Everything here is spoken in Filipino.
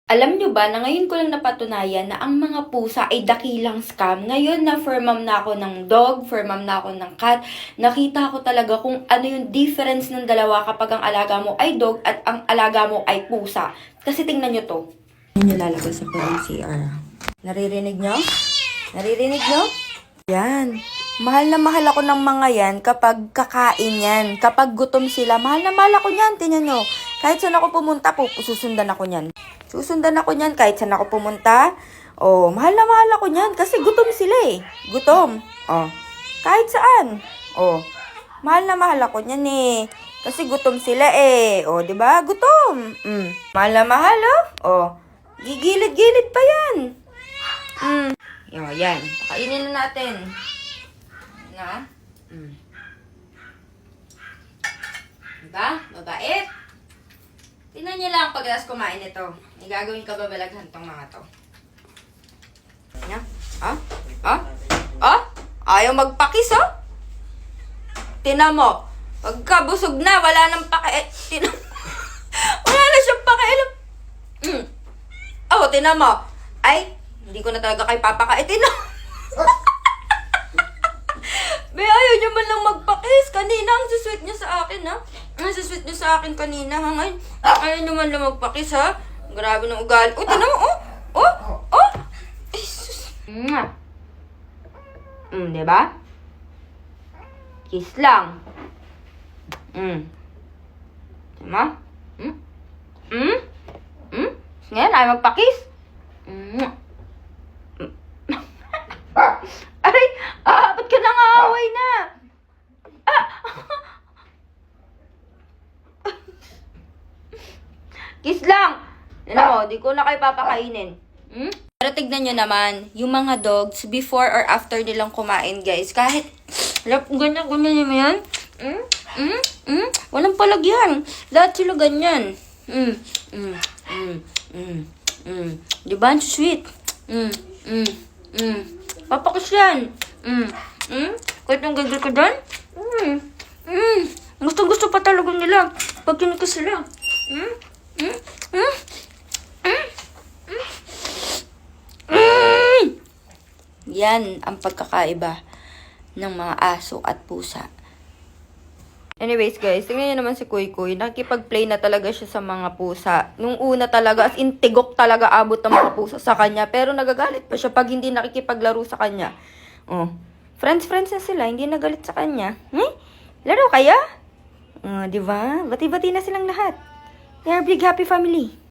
Alam nyo ba na ngayon ko lang napatunayan na ang mga pusa ay dakilang scam? Ngayon na fur mom na ako ng dog, fur mom na ako ng cat, nakita ko talaga kung ano yung difference ng dalawa kapag ang alaga mo ay dog at ang alaga mo ay pusa. Kasi tingnan nyo to. Yan yung lalabas sa ng CR. Naririnig nyo? Naririnig nyo? Yan. Mahal na mahal ako ng mga yan kapag kakain yan. Kapag gutom sila, mahal na mahal ako yan. Tingnan nyo. Kahit saan ako pumunta, susundan ako niyan. Susundan ako niyan kahit saan ako pumunta. Oh, mahal na mahal ako niyan kasi gutom sila eh. Gutom. Oh, kahit saan. Oh, mahal na mahal ako niyan eh. Kasi gutom sila eh. Oh, 'di ba? Gutom. Mahal na mahal oh. Oh, gigilid-gilid pa 'yan. Yan. Kainin na natin. Na? Diba? Mabait. Tingnan niyo lang pagkatapos kumain ito. May gagawin ka babalaghan tong mga to. Nya? Ayaw magpakis, oh? Tingnan mo. Pagkabusog na, wala nang wala na siyang pakialam. Oh, tingnan mo. Ay, hindi ko na talaga kay papakaitin, no? May ayaw niya man lang magpakis. Kanina, ang sweet niya sa akin, ha? Ang sweet niya sa akin kanina, ha? Ngayon, ayaw niya man lang magpakis, ha? Grabe ng ugali. Oh, tingnan mo, oh! Ay, sus. Diba? Kiss lang. Diba? Ngayon, ayaw magpakis. Aray! Ba't ka nangaaway na? Kiss lang! Alam mo, di ko na kayo papakainin. Pero tignan nyo naman, yung mga dogs, before or after nilang kumain, guys, kahit, ganyan mo yan. Walang palagyan. Lahat sila ganyan. Diba? Ang sweet. Papakas yan. Kahit ang gagawin ko doon. Gusto pa talaga nila. Pag kinikas sila. Yan ang pagkakaiba ng mga aso at pusa. Anyways guys, tingnan nyo naman si Kuy Kuy. Nakikipag-play na talaga siya sa mga pusa. Nung una talaga, as in tigok talaga abot ng mga pusa sa kanya. Pero nagagalit pa siya pag hindi nakikipaglaro sa kanya. Oh, friends na sila, hindi nagalit sa kanya. Laro kaya? Diba? Bati-bati na silang lahat. They are big happy family.